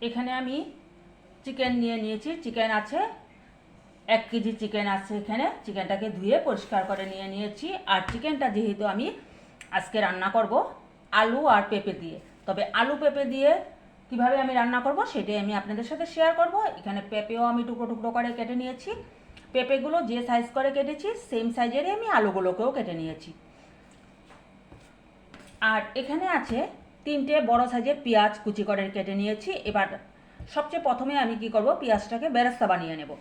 এখানে আমি চিকেন নিয়ে নিয়েছি। চিকেন আছে 1 কেজি চিকেন আছে। এখানে চিকেনটাকে ধুয়ে পরিষ্কার করে নিয়ে নিয়েছি। আর চিকেনটা যেহেতু আমি আজকে রান্না করব আলু আর পেঁপে দিয়ে, তবে আলু পেঁপে দিয়ে কিভাবে আমি রান্না করব সেটাই আমি আপনাদের সাথে শেয়ার করব। এখানে পেঁপেও আমি টুকরো টুকরো করে কেটে নিয়েছি। পেঁপেগুলো যে সাইজ করে কেটেছি সেম সাইজেরই আমি আলুগুলোকেও কেটে নিয়েছি। আর এখানে আছে 3টে বড় সাইজের পেঁয়াজ কুচি করে কেটে নিয়েছি। এবার সবচেয়ে প্রথমে আমি কি করব, পেঁয়াজটাকে বেরেস্তা বানিয়ে নেব।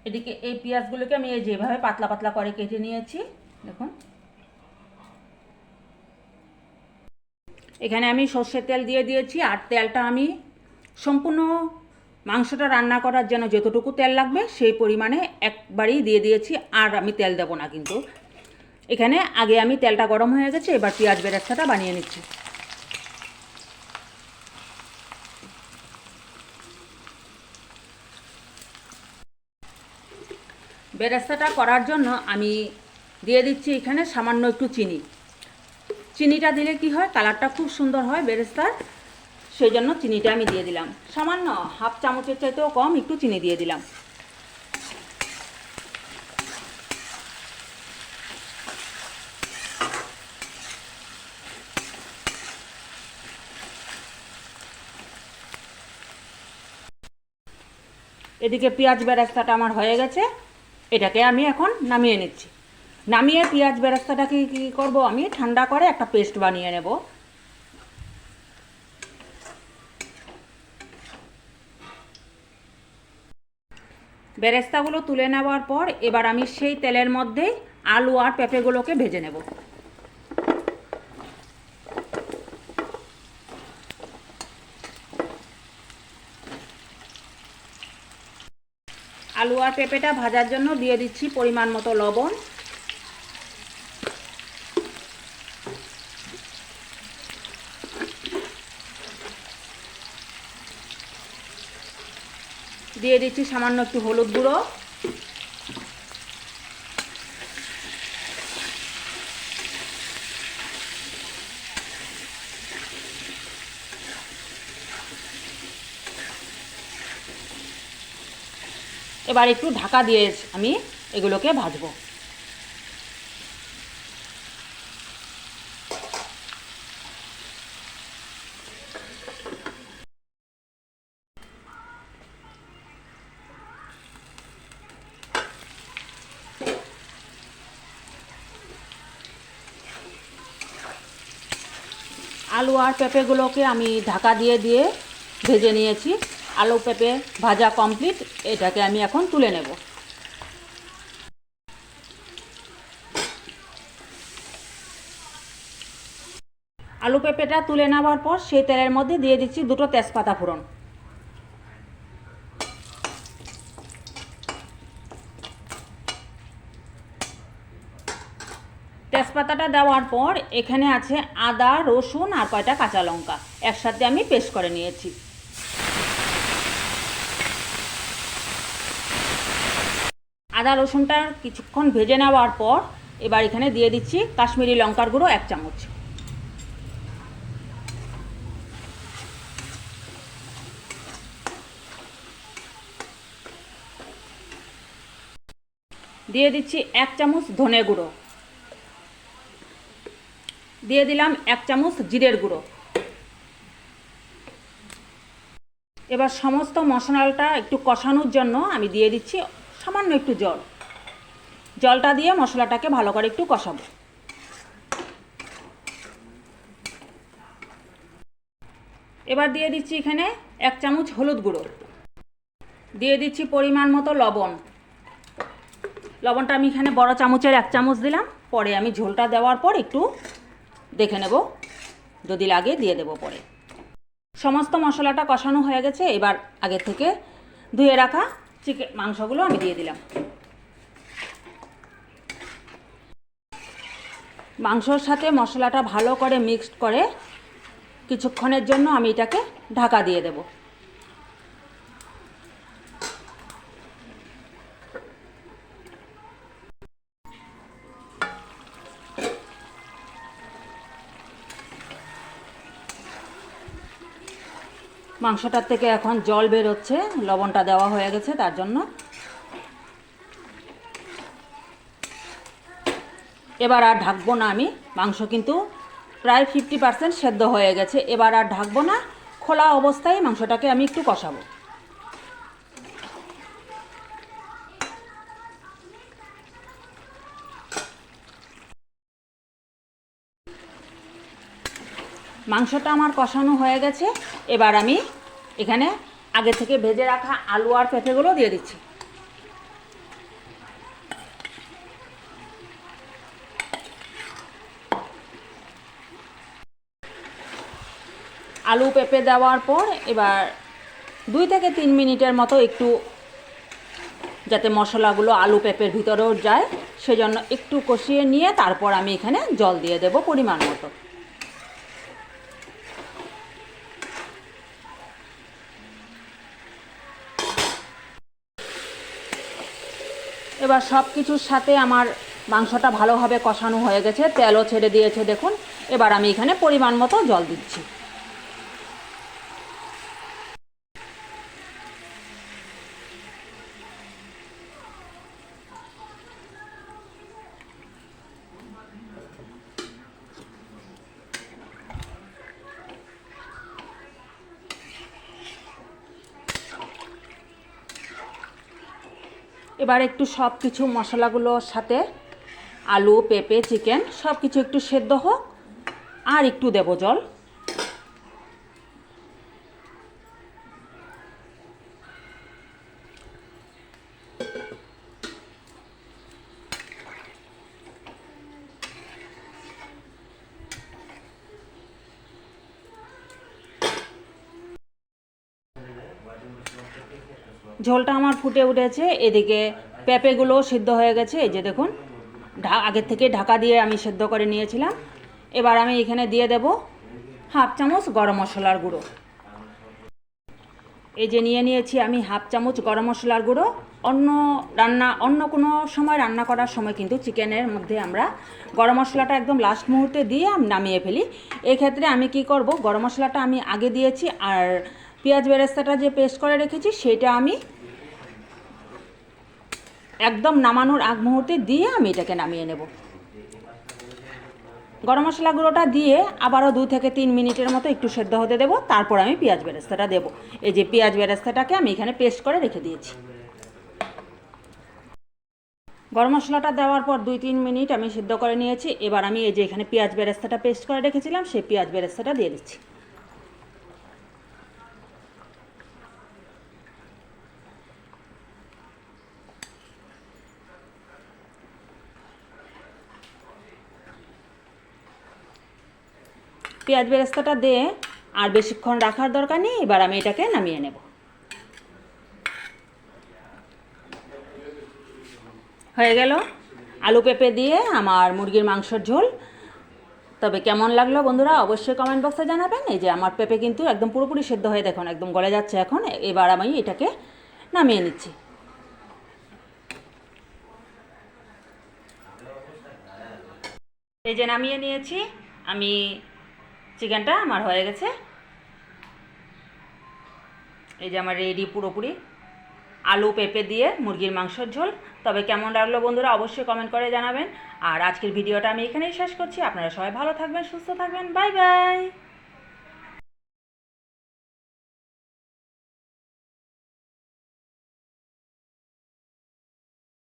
এদিকে এই পেঁয়াজগুলোকে আমি যেভাবে পাতলা পাতলা করে কেটে নিয়েছি, দেখুন। এখানে আমি সর্ষের তেল দিয়ে দিয়েছি। আর তেলটা আমি সম্পূর্ণ মাংসটা রান্না করার জন্য যতটুকু তেল লাগবে সেই পরিমাণে একবারেই দিয়ে দিয়েছি। আর আমি তেল দেব না কিন্তু। এখানে আগে আমি তেলটা গরম হয়ে গেছে, এবার পেঁয়াজ বেরেস্তাটা বানিয়ে নিচ্ছি। বেরেস্তাটা করার জন্য আমি দিয়ে দিচ্ছি এখানে সামান্য একটু চিনি। চিনিটা দিলে কি হয়, কালারটা খুব সুন্দর হয় বেরেস্তার, সেই জন্য চিনিটা আমি দিয়ে দিলাম। সামান্য হাফ চামচের চাইতেও কম একটু চিনি দিয়ে দিলাম। এদিকে পেঁয়াজ বেরেস্তাটা আমার হয়ে গেছে, এটাকে আমি এখন নামিয়ে নিচ্ছি। নামিয়ে পেঁয়াজ বেরেস্তাটাকে কী করব, আমি ঠান্ডা করে একটা পেস্ট বানিয়ে নেব। বেরেস্তাগুলো তুলে নেওয়ার পর এবার আমি সেই তেলের মধ্যে আলু আর পেঁপেগুলোকে ভেজে নেব। আলু আর পেঁপেটা ভাজার জন্য দিয়ে দিচ্ছি পরিমাণ মতো লবণ। দিয়ে দিচ্ছি সামান্য একটু হলুদ গুঁড়ো। এবার একটু ঢাকা দিয়ে আমি এগুলোকে ভাজবো। আলু আর পেঁপেগুলোকে আমি ঢাকা দিয়ে দিয়ে ভেজে নিয়েছি। আলু পেঁপে ভাজা কমপ্লিট। এটাকে আমি এখন তুলে নেব। আলু পেঁপেটা তুলে নেওয়ার পর সেই তেলের মধ্যে দিয়ে দিচ্ছি 2টো তেজপাতা ফোড়ন। তেজপাতাটা দেওয়ার পর এখানে আছে আদা, রসুন আর কয়টা কাঁচা লঙ্কা একসাথে আমি পেস্ট করে নিয়েছি। আদা রসুনটা কিছুক্ষণ ভেজে নেওয়ার পর এবার এখানে দিয়ে দিচ্ছি কাশ্মীরি লঙ্কার গুঁড়ো 1 চামচ। দিয়ে দিচ্ছি 1 চামচ ধনে গুঁড়ো। দিয়ে দিলাম 1 চামচ জিরের গুঁড়ো। এবার সমস্ত মশলাটা একটু কষানোর জন্য আমি দিয়ে দিচ্ছি সামান্য একটু জল। জলটা দিয়ে মশলাটাকে ভালো করে একটু কষাবো। এবার দিয়ে দিচ্ছি এখানে 1 চামচ হলুদ গুঁড়ো। দিয়ে দিচ্ছি পরিমাণ মতো লবণ। লবণটা আমি এখানে বড় চামচের 1 চামচ দিলাম। পরে আমি ঝোলটা দেওয়ার পর একটু দেখে নেব, যদি লাগে দিয়ে দেব পরে। সমস্ত মশলাটা কষানো হয়ে গেছে। এবার আগে থেকে ধুয়ে রাখা চিকেন মাংসগুলো আমি দিয়ে দিলাম। মাংসর সাথে মশলাটা ভালো করে মিক্সড করে কিছুক্ষণের জন্য আমি এটাকে ঢাকা দিয়ে দেব। মাংসটার থেকে এখন জল বেরোচ্ছে, লবণটা দেওয়া হয়ে গেছে তার জন্য। এবার আর ঢাকবো না আমি, মাংস কিন্তু প্রায় 50% সেদ্ধ হয়ে গেছে। এবার আর ঢাকবো না, খোলা অবস্থায় মাংসটাকে আমি একটু কষাবো। মাংসটা আমার কষানো হয়ে গেছে। এবার আমি এখানে আগে থেকে ভেজে রাখা আলু আর পেঁপেগুলো দিয়ে দিচ্ছি। আলু পেঁপে দেওয়ার পর এবার 2 থেকে 3 মিনিটের মতো একটু, যাতে মশলাগুলো আলু পেঁপের ভিতরেও যায় সেজন্য একটু কষিয়ে নিয়ে তারপর আমি এখানে জল দিয়ে দেব পরিমাণ মতো। এবার সব কিছুর সাথে আমার মাংসটা ভালোভাবে কষানো হয়ে গেছে, তেলও ছেড়ে দিয়েছে দেখুন। এবার আমি এখানে পরিমাণ মতো জল দিচ্ছি। এবার একটু সব কিছু মশলাগুলোর সাথে আলু পেঁপে চিকেন সব কিছু একটু সেদ্ধ হোক, আর একটু দেব জল। ঝোলটা আমার ফুটে উঠেছে, এদিকে পেঁপেগুলো সিদ্ধ হয়ে গেছে। এই যে দেখুন, আগের থেকে ঢাকা দিয়ে আমি সেদ্ধ করে নিয়েছিলাম। এবার আমি এখানে দিয়ে দেব 1/2 চামচ গরম মশলার গুঁড়ো। এই যে নিয়েছি আমি 1/2 চামচ গরম মশলার গুঁড়ো। অন্য কোনো সময় রান্না করার সময় কিন্তু চিকেনের মধ্যে আমরা গরম মশলাটা একদম লাস্ট মুহূর্তে দিয়ে নামিয়ে ফেলি। এক্ষেত্রে আমি কি করব, গরম মশলাটা আমি আগে দিয়েছি, আর পেঁয়াজ বেরেস্তাটা যে পেস্ট করে রেখেছি সেটা আমি একদম নামানোর আগ মুহূর্তে দিয়ে আমি এটাকে নামিয়ে নেব। গরম মশলা গুঁড়োটা দিয়ে আবারও 2 থেকে 3 মিনিটের মতো একটু সেদ্ধ হতে দেব, তারপর আমি পেঁয়াজ বেরেস্তাটা দেব। এই যে পেঁয়াজ বেরেস্তাটাকে আমি এখানে পেস্ট করে রেখে দিয়েছি। গরম মশলাটা দেওয়ার পর 2-3 মিনিট আমি সিদ্ধ করে নিয়েছি। এবার আমি এই যে এখানে পেঁয়াজ বেরেস্তাটা পেস্ট করে রেখেছিলাম সেই পেঁয়াজ বেরেস্তাটা দিয়ে দিচ্ছি। পেঁয়াজ বেরেস্তাটা দিয়ে আর বেশিক্ষণ রাখার দরকার নেই, এবার আমি এটাকে নামিয়ে নেব। হয়ে গেল আলু পেঁপে দিয়ে আমার মুরগির মাংসের ঝোল। তবে কেমন লাগলো বন্ধুরা অবশ্যই কমেন্ট বক্সে জানাবেন। এই যে আমার পেঁপে কিন্তু একদম পুরোপুরি সেদ্ধ হয়ে দেখুন একদম গলে যাচ্ছে এখন। এবার আমি এটাকে নামিয়ে নিচ্ছি। এই যে নামিয়ে নিয়েছি আমি, চিকেনটা আমার হয়ে গেছে। এই যে আমার রেডি পুরোপুরি আলু পেঁপে দিয়ে মুরগির মাংসের ঝোল। তবে কেমন লাগলো বন্ধুরা অবশ্যই কমেন্ট করে জানাবেন। আর আজকের ভিডিওটা আমি এখানেই শেষ করছি। আপনারা সবাই ভালো থাকবেন, সুস্থ থাকবেন। Bye bye.